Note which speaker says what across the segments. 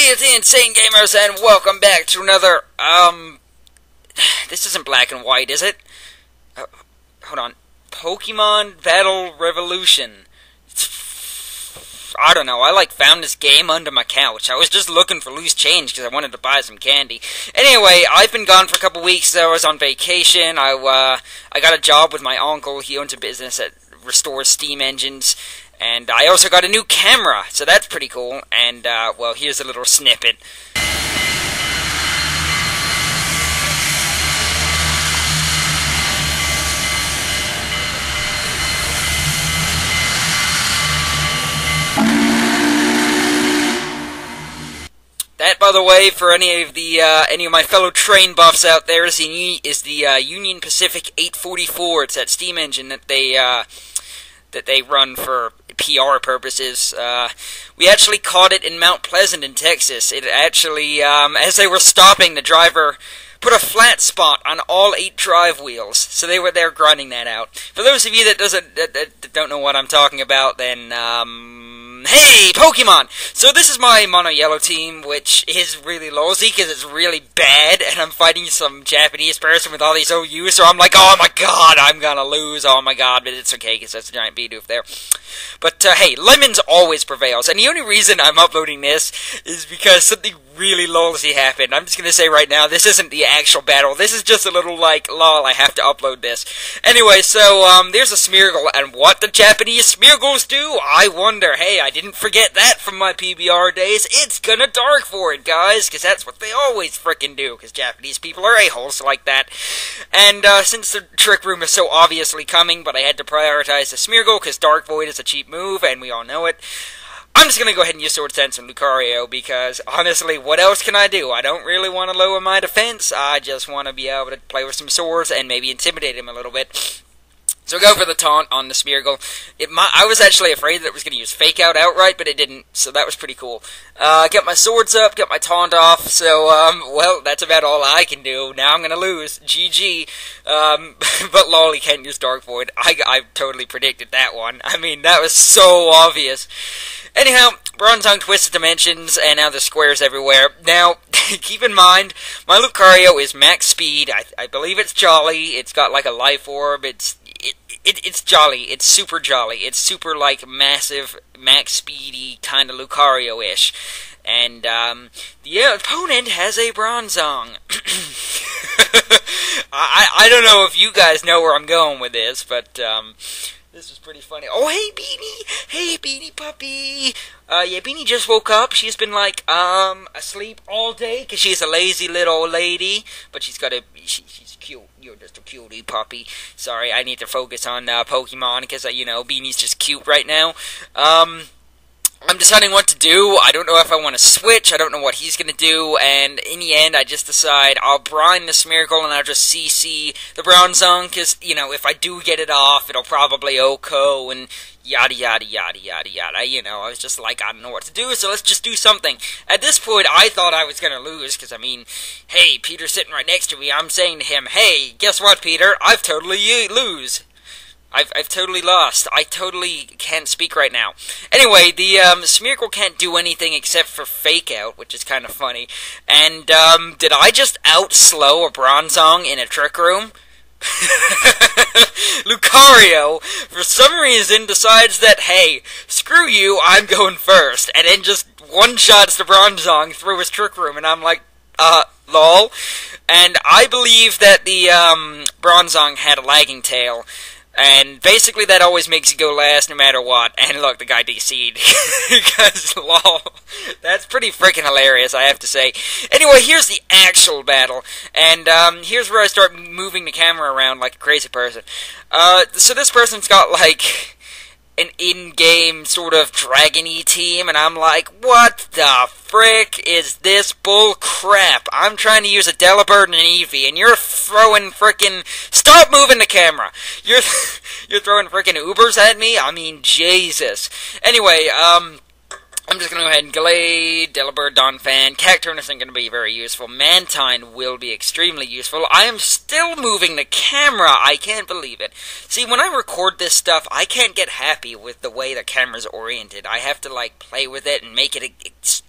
Speaker 1: Howdy, insane gamers, and welcome back to another, this isn't black and white, is it? Hold on. Pokemon Battle Revolution. I don't know, I found this game under my couch. I was just looking for loose change because I wanted to buy some candy. Anyway, I've been gone for a couple weeks, so I was on vacation. I got a job with my uncle. He owns a business that restores steam engines. And I also got a new camera, so that's pretty cool. And, well, here's a little snippet. That, by the way, for any of my fellow train buffs out there, is the Union Pacific 844. It's that steam engine that they run for PR purposes. We actually caught it in Mount Pleasant in Texas. It actually, as they were stopping, the driver put a flat spot on all 8 drive wheels. So they were there grinding that out. For those of you that don't know what I'm talking about, then, hey, Pokemon! So this is my mono yellow team, which is really lousy because it's really bad, and I'm fighting some Japanese person with all these OU, so I'm like, oh my god, I'm gonna lose, oh my god, but it's okay because that's a giant Bidoof there. But, hey, Lemons always prevails, and the only reason I'm uploading this is because something really lousy happened. I'm just gonna say right now, this isn't the actual battle, this is just a little, lol, I have to upload this. Anyway, so, there's a Smeargle, and what the Japanese Smeargles do, I wonder. Hey, I didn't forget that from my PBR days. It's gonna dark for it, guys, because that's what they always frickin' do, because Japanese people are a-holes like that. And, since the Trick Room is so obviously coming, but I had to prioritize the Smeargle, because Dark Void is a cheap move, and we all know it, I'm just gonna go ahead and use Sword Sense and Lucario, because, honestly, what else can I do? I don't really want to lower my defense, I just want to be able to play with some swords, and maybe intimidate him a little bit. So go for the taunt on the Smeargle. I was actually afraid that it was going to use Fake Out outright, but it didn't, so that was pretty cool. Got my swords up, got my taunt off, so, well, that's about all I can do. Now I'm going to lose. GG. But lol, he can't use Dark Void. I totally predicted that one. I mean, that was so obvious. Anyhow, Bronzong Twisted Dimensions, and now there's squares everywhere. Now, keep in mind, my Lucario is max speed. I believe it's jolly. It's got, a life orb. It's jolly. It's super jolly. It's super, massive, max speedy kind of Lucario-ish. And, the opponent has a Bronzong. I don't know if you guys know where I'm going with this, but, this was pretty funny. Oh, hey, Beanie! Hey, Beanie Puppy! Yeah, Beanie just woke up. She's been, asleep all day, because she's a lazy little old lady. But she's got she's cute. You're just a cutie puppy. Sorry, I need to focus on, Pokemon, because, Beanie's just cute right now. I'm deciding what to do. I don't know if I want to switch. I don't know what he's going to do. And in the end, I just decide I'll brine the Smeargle and I'll just CC the Bronzong. Because, if I do get it off, it'll probably OHKO and yada yada yada yada yada. I was just like, I don't know what to do, so let's just do something. At this point, I thought I was going to lose. Because, hey, Peter's sitting right next to me. I'm saying to him, hey, guess what, Peter? I've totally lose. I've totally lost. I totally can't speak right now. Anyway, the Smeargle can't do anything except for Fake Out, which is kind of funny. And did I just out-slow a Bronzong in a Trick Room? Lucario, for some reason, decides that, hey, screw you, I'm going first. And then just one-shots the Bronzong through his Trick Room, and I'm like, lol. And I believe that the Bronzong had a lagging tail. And basically that always makes you go last no matter what. And look, the guy DC'd. Because, lol, that's pretty freaking hilarious, I have to say. Anyway, here's the actual battle. And here's where I start moving the camera around like a crazy person. So this person's got, an in-game sort of dragon-y team, and I'm like, what the frick is this bull crap? I'm trying to use a Delibird and an Eevee, and you're throwing frickin' stop moving the camera! You're throwing frickin' Ubers at me? I mean, Jesus. Anyway, I'm just going to go ahead and Glade, Delibird, Donphan. Cacturne isn't going to be very useful. Mantine will be extremely useful. I am still moving the camera. I can't believe it. See, when I record this stuff, I can't get happy with the way the camera's oriented. I have to, play with it and make it,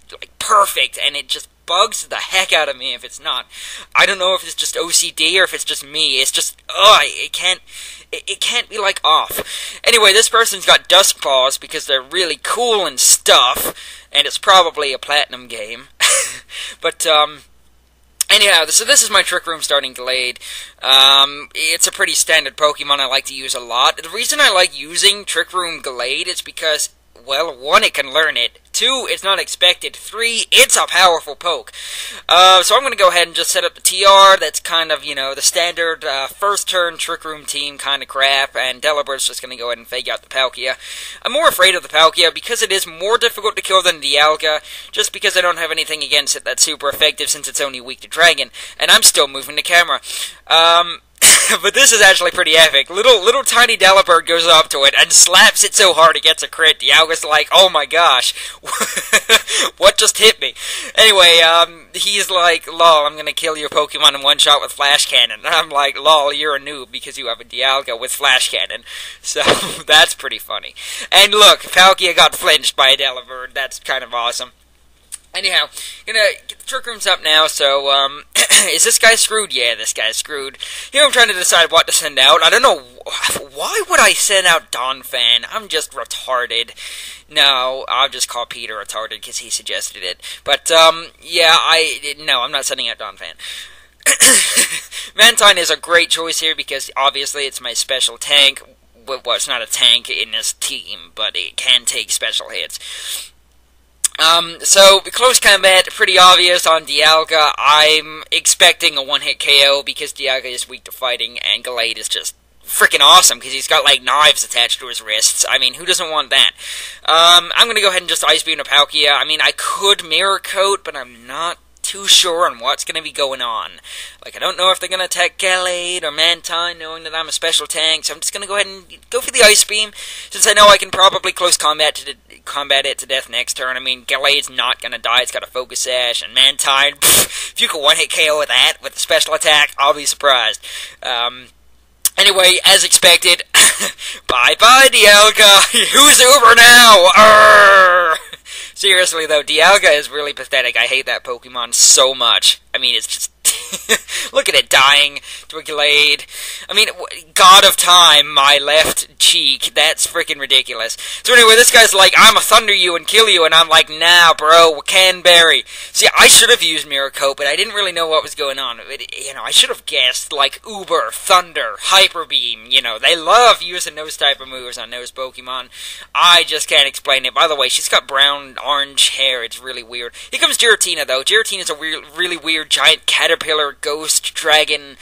Speaker 1: perfect, and it just bugs the heck out of me if it's not. I don't know if it's just OCD or if it's just me. It's just, it can't be, like, off. Anyway, this person's got Dusk Paws because they're really cool and stuff, and it's probably a platinum game. But, anyhow, so this is my Trick Room starting Glade. It's a pretty standard Pokemon I like to use a lot. The reason I like using Trick Room Glade is because, well, 1, it can learn it. 2, it's not expected. 3, it's a powerful poke. So I'm going to go ahead and just set up the TR. That's kind of, the standard first turn Trick Room team kind of crap, and Delabird's just going to go ahead and fake out the Palkia. I'm more afraid of the Palkia because it is more difficult to kill than Dialga, just because I don't have anything against it that's super effective since it's only weak to Dragon, and I'm still moving the camera. But this is actually pretty epic. Little tiny Delibird goes up to it and slaps it so hard it gets a crit. Dialga's like, oh my gosh, what just hit me? Anyway, he's like, lol, I'm gonna kill your Pokemon in one shot with Flash Cannon. And I'm like, lol, you're a noob because you have a Dialga with Flash Cannon. So, that's pretty funny. And look, Palkia got flinched by a Delibird. That's kind of awesome. Anyhow, gonna get the Trick Rooms up now, so, is this guy screwed? Yeah, this guy's screwed. Here I'm trying to decide what to send out. I don't know, why would I send out Donphan? I'm just retarded. No, I'll just call Peter retarded because he suggested it. But, yeah, no, I'm not sending out Donphan. Mantine is a great choice here because, obviously, it's my special tank. Well, it's not a tank in this team, but it can take special hits. So, close combat, pretty obvious on Dialga. I'm expecting a one-hit KO because Dialga is weak to fighting, and Gallade is just freaking awesome because he's got, like, knives attached to his wrists. I mean, who doesn't want that? I'm gonna go ahead and just Ice Beam to Palkia. I mean, I could Mirror Coat, but I'm not too sure on what's going to be going on. Like, I don't know if they're going to attack Gallade or Mantine, knowing that I'm a special tank, so I'm just going to go ahead and go for the Ice Beam, since I know I can probably close combat it to death next turn. I mean, Gallade's not going to die, it's got a Focus Sash, and Mantine, if you can one-hit KO with that, with the special attack, I'll be surprised. Anyway, as expected, bye-bye, Dialga! Who's Uber now? Arrgh! Seriously, though, Dialga is really pathetic. I hate that Pokemon so much. I mean, it's just... Look at it dying to a Glade. I mean, God of Time, my left cheek. That's freaking ridiculous. So anyway, this guy's like, I'm a Thunder you and kill you, and I'm like, nah, bro, Canberry. See, I should have used Mirror Coat, but I didn't really know what was going on. I should have guessed, like, Uber, Thunder, Hyper Beam. They love using those type of moves on those Pokemon. I just can't explain it. By the way, she's got brown-orange hair. It's really weird. Here comes Giratina, though. Giratina's a really weird giant caterpillar ghost dragon.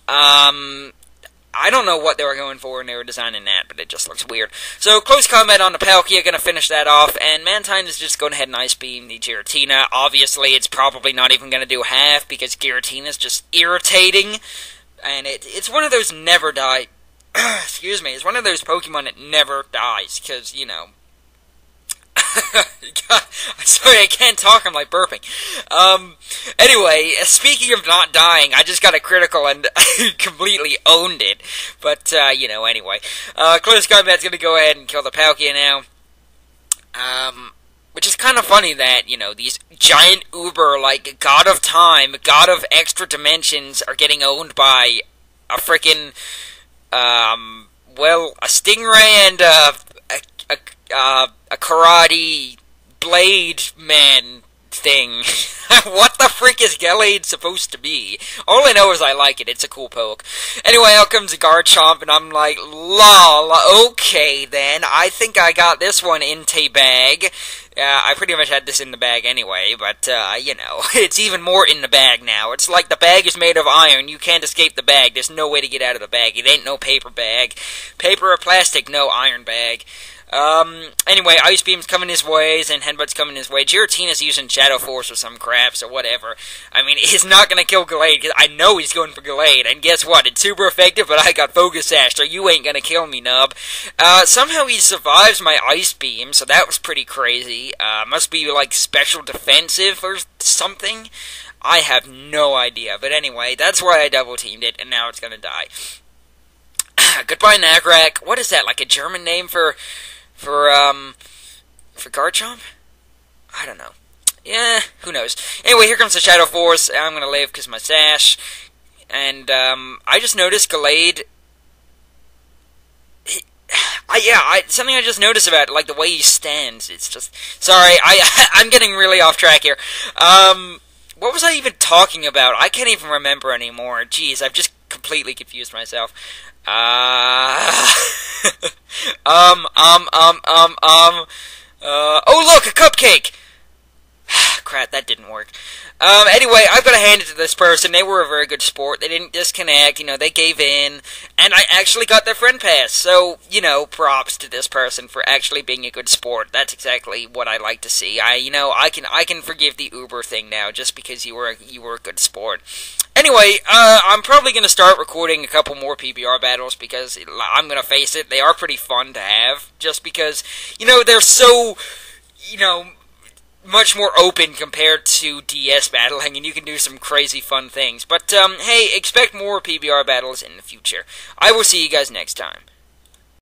Speaker 1: I don't know what they were going for when they were designing that, but it just looks weird. So, close combat on the Palkia, gonna finish that off, and Mantine is just going ahead and Ice Beam the Giratina. Obviously, it's probably not even gonna do half, because Giratina's just irritating, and it's one of those never die... excuse me, it's one of those Pokemon that never dies, because, God, sorry, I can't talk, I'm like burping. Anyway, speaking of not dying, I just got a critical and completely owned it. But, anyway. Close combat's gonna go ahead and kill the Palkia now. Which is kind of funny that, these giant Uber, like, God of Time, God of Extra Dimensions, are getting owned by a frickin', well, a Stingray and, a karate blade man thing. What the frick is Gallade supposed to be? All I know is I like it. It's a cool poke. Anyway, out comes Garchomp, and I'm like, lol, okay then. I think I got this one in the bag. I pretty much had this in the bag anyway, but, it's even more in the bag now. It's like the bag is made of iron. You can't escape the bag. There's no way to get out of the bag. It ain't no paper bag. Paper or plastic, no iron bag. Anyway, Ice Beam's coming his ways, and Headbutt's coming his way. Giratina's using Shadow Force or some crap, so whatever. I mean, he's not gonna kill Gallade, because I know he's going for Gallade, and guess what? It's super effective, but I got Focus Sash, so you ain't gonna kill me, nub. Somehow he survives my Ice Beam, so that was pretty crazy. Must be, like, special defensive or something? I have no idea, but anyway, that's why I double-teamed it, and now it's gonna die. Goodbye, Nagrak. What is that, like a German name for Garchomp? I don't know. Yeah, who knows. Anyway, here comes the Shadow Force. I'm gonna live because my sash. And, I just noticed Gallade... something I just noticed about it, like the way he stands. It's just... Sorry, I'm getting really off track here. What was I even talking about? I can't even remember anymore. Jeez, I've just completely confused myself. Oh look, a cupcake! Crap, that didn't work. Anyway, I've got to hand it to this person. They were a very good sport. They didn't disconnect, they gave in. And I actually got their friend pass. So, props to this person for actually being a good sport. That's exactly what I like to see. I can forgive the Uber thing now just because you were a good sport. Anyway, I'm probably going to start recording a couple more PBR battles because I'm going to face it, they are pretty fun to have. Just because, they're so, much more open compared to DS battling, and you can do some crazy fun things. But, hey, expect more PBR battles in the future. I will see you guys next time.